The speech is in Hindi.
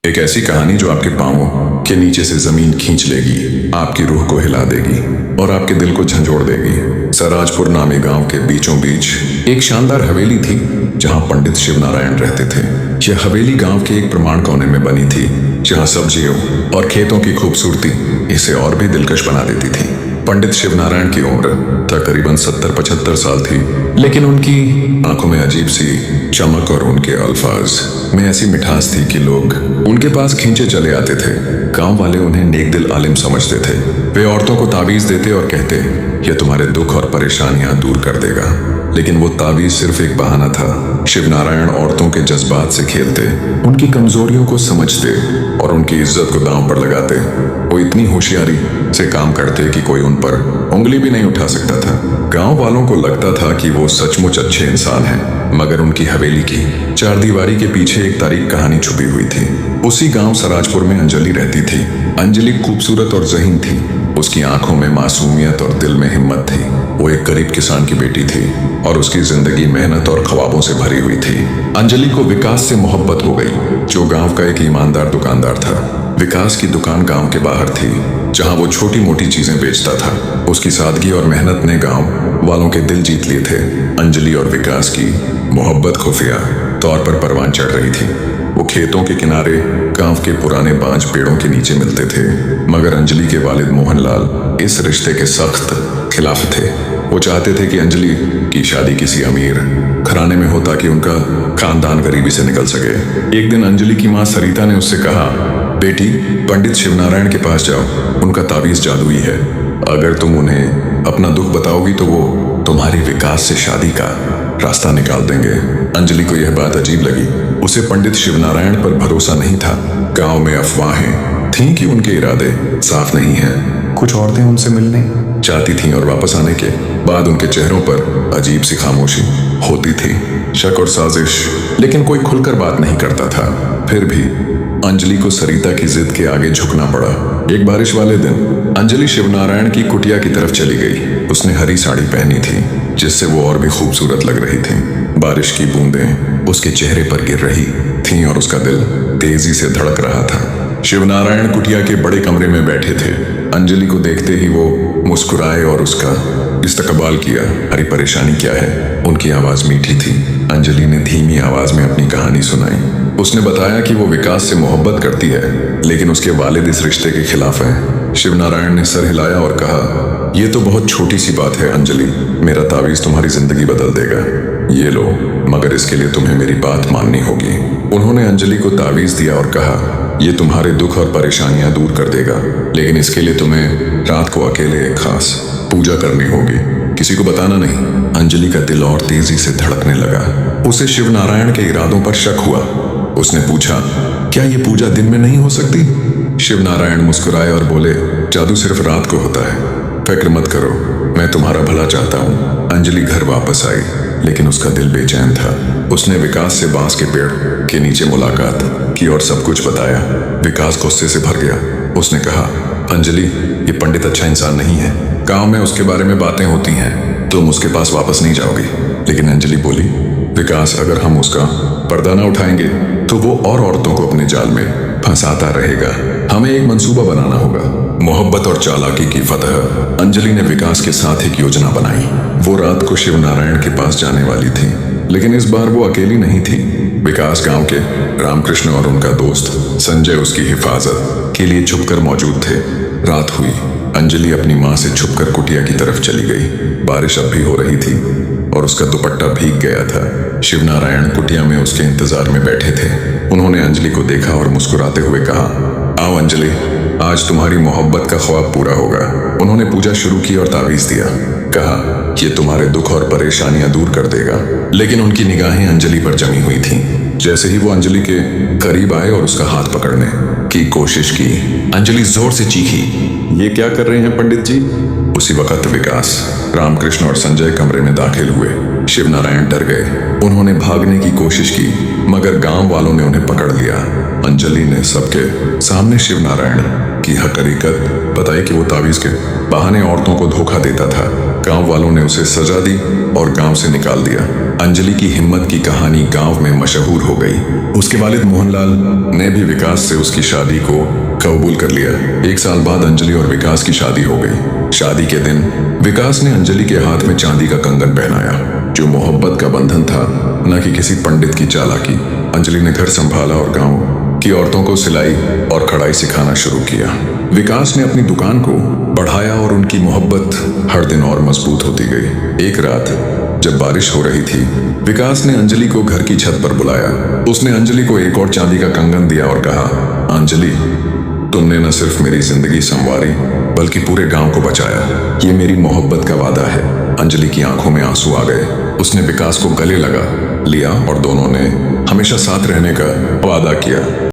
एक ऐसी कहानी जो आपके पांवों के नीचे से जमीन खींच लेगी, आपकी रूह को हिला देगी और आपके दिल को झंझोड़ देगी। सराजपुर नामी गांव के बीचों बीच एक शानदार हवेली थी जहां पंडित शिवनारायण रहते थे। यह हवेली गांव के एक प्रमाण कोने में बनी थी जहां सब्जियों और खेतों की खूबसूरती इसे और भी दिलकश बना देती थी। पंडित शिवनारायण की उम्र तकरीबन 70-75 साल थी, लेकिन उनकी आंखों में अजीब सी चमक और उनके अल्फाज में ऐसी मिठास थी कि लोग उनके पास खींचे चले आते थे। गांव वाले उन्हें नेक दिल आलिम समझते थे। वे औरतों को ताबीज देते और कहते, यह तुम्हारे दुख और परेशानियां दूर कर देगा। लेकिन वो ताबीज सिर्फ एक बहाना था। शिवनारायण औरतों के जज्बात से खेलते, उनकी कमजोरियों को समझते और उनकी इज्जत को दांव पर लगाते। वो इतनी होशियारी से काम करते कि कोई उन पर उंगली भी नहीं उठा सकता था। गांव वालों को लगता था कि वो सचमुच अच्छे इंसान हैं, मगर उनकी हवेली की चारदीवारी के पीछे एक तारीख कहानी छुपी हुई थी। उसी गांव सराजपुर में अंजलि रहती थी। अंजलि खूबसूरत और ज़हीन थी। उसकी आंखों में मासूमियत और दिल में हिम्मत थी। वो एक गरीब किसान की बेटी थी और उसकी जिंदगी मेहनत और ख्वाबों से भरी हुई थी। अंजलि को विकास से मोहब्बत हो गई, जो गांव का एक ईमानदार दुकानदार था। विकास की दुकान गांव के बाहर थी, जहां वो छोटी मोटी चीजें बेचता था। उसकी सादगी और मेहनत ने गांव वालों के दिल जीत लिए थे। अंजलि और विकास की मोहब्बत खुफिया तौर पर परवान चढ़ रही थी। वो खेतों के किनारे गांव के पुराने बांज पेड़ों के नीचे मिलते थे, मगर अंजलि के वालिद मोहनलाल इस रिश्ते के सख्त खिलाफ थे। वो चाहते थे कि अंजलि की शादी किसी अमीर घराने में हो ताकि उनका खानदान गरीबी से निकल सके। एक दिन अंजलि की माँ सरिता ने उससे कहा, बेटी, पंडित शिवनारायण के पास जाओ, उनका ताबीज जादुई है। अगर तुम उन्हें अपना दुख बताओगी तो वो तुम्हारी विकास से शादी का रास्ता निकाल देंगे। अंजलि को यह बात अजीब लगी। उसे पंडित शिवनारायण पर भरोसा नहीं था। गांव में अफवाहें थीं कि उनके इरादे साफ नहीं हैं। कुछ औरतें उनसे मिलने चाहती थीं और वापस आने के बाद उनके चेहरों पर अजीब सी खामोशी होती थी, शक और साजिश, लेकिन कोई खुलकर बात नहीं करता था। फिर भी अंजलि को सरिता की जिद के आगे झुकना पड़ा। एक बारिश वाले दिन अंजलि शिवनारायण की कुटिया की तरफ चली गई। उसने हरी साड़ी पहनी थी, जिससे वो और भी खूबसूरत लग रही थी। बारिश की बूंदें उसके चेहरे पर गिर रही थीं और उसका दिल तेजी से धड़क रहा था। शिवनारायण कुटिया के बड़े कमरे में बैठे थे। अंजलि को देखते ही वो मुस्कुराए और उसका इस्तकबाल किया। हरी परेशानी क्या है? उनकी आवाज मीठी थी। अंजलि ने धीमी आवाज में अपनी कहानी सुनाई। उसने बताया कि वो विकास से मोहब्बत करती है, लेकिन उसके वालिद इस रिश्ते के खिलाफ हैं। शिवनारायण ने सर हिलाया और कहा, यह तो बहुत छोटी सी बात है अंजलि, मेरा तावीज तुम्हारी जिंदगी बदल देगा। ये लो, मगर इसके लिए तुम्हें मेरी बात माननी होगी। उन्होंने अंजलि को तावीज दिया और कहा, यह तुम्हारे दुख और परेशानियां दूर कर देगा, लेकिन इसके लिए तुम्हें रात को अकेले एक खास पूजा करनी होगी। किसी को बताना नहीं। अंजलि का दिल और तेजी से धड़कने लगा। उसे शिवनारायण के इरादों पर शक हुआ। उसने पूछा, क्या ये पूजा दिन में नहीं हो सकती? शिवनारायण मुस्कुराए और बोले, जादू सिर्फ रात को होता है। फिक्र मत करो, मैं तुम्हारा भला चाहता हूँ। अंजलि घर वापस आई, लेकिन उसका दिल बेचैन था। उसने विकास से बांस के पेड़ के नीचे मुलाकात की और सब कुछ बताया। विकास गुस्से से भर गया। उसने कहा, अंजलि, ये पंडित अच्छा इंसान नहीं है। गांव में उसके बारे में बातें होती हैं, तुम उसके पास वापस नहीं जाओगी। लेकिन अंजलि बोली, विकास, अगर हम उसका पर्दा न उठाएंगे तो वो और औरतों को अपने जाल में फंसाता रहेगा। हमें एक मंसूबा बनाना होगा। मोहब्बत और चालाकी की फतह। अंजलि ने विकास के साथ एक योजना बनाई। वो रात को शिवनारायण के पास जाने वाली थी, लेकिन इस बार वो अकेली नहीं थी। विकास गांव के रामकृष्ण और उनका दोस्त संजय उसकी हिफाजत के लिए छुपकर मौजूद थे। रात हुई। अंजलि अपनी माँ से छुपकर कुटिया की तरफ चली गई। बारिश अब भी हो रही थी और उसका दुपट्टा भीग गया था। शिवनारायण कुटिया में उसके इंतजार में बैठे थे। उन्होंने अंजलि को देखा और मुस्कुराते हुए कहा, आओ अंजलि, आज तुम्हारी मोहब्बत का ख्वाब पूरा होगा। उन्होंने पूजा शुरू की और तावीज दिया। कहा, ये तुम्हारे दुख और परेशानियां दूर कर देगा। लेकिन उनकी निगाहें अंजलि पर जमी हुई थीं। जैसे ही वो अंजलि के करीब आए और उसका हाथ पकड़ने की कोशिश की, अंजलि जोर से चीखी, ये क्या कर रहे हैं पंडित जी? उसी वक्त विकास, रामकृष्ण और संजय कमरे में दाखिल हुए। शिवनारायण डर गए। उन्होंने भागने की कोशिश की, मगर गांव वालों ने उन्हें पकड़ लिया। अंजलि ने सबके सामने शिवनारायण की हकीकत बताई कि वो तावीज के बहाने औरतों को धोखा देता था। गांव वालों ने उसे सजा दी और गांव से निकाल दिया। अंजलि की हिम्मत की कहानी गांव में मशहूर हो गई। उसके वालिद मोहनलाल ने भी विकास से उसकी शादी को कबूल कर लिया। 1 साल बाद अंजलि और विकास की शादी हो गई। शादी के दिन विकास ने अंजलि के हाथ में चांदी का कंगन पहनाया, जो मोहब्बत का बंधन था, न कि किसी पंडित की चालाकी। अंजलि ने घर संभाला और गांव की औरतों को सिलाई और कढ़ाई सिखाना शुरू किया। विकास ने अपनी दुकान को बढ़ाया और उनकी मोहब्बत हर दिन और मजबूत होती गई। एक रात जब बारिश हो रही थी, विकास ने अंजलि को घर की छत पर बुलाया। उसने अंजलि को एक और चांदी का कंगन दिया और कहा, अंजलि, तुमने न सिर्फ मेरी जिंदगी संवारी बल्कि पूरे गांव को बचाया। ये मेरी मोहब्बत का वादा है। अंजलि की आंखों में आंसू आ गए। उसने विकास को गले लगा लिया और दोनों ने हमेशा साथ रहने का वादा किया।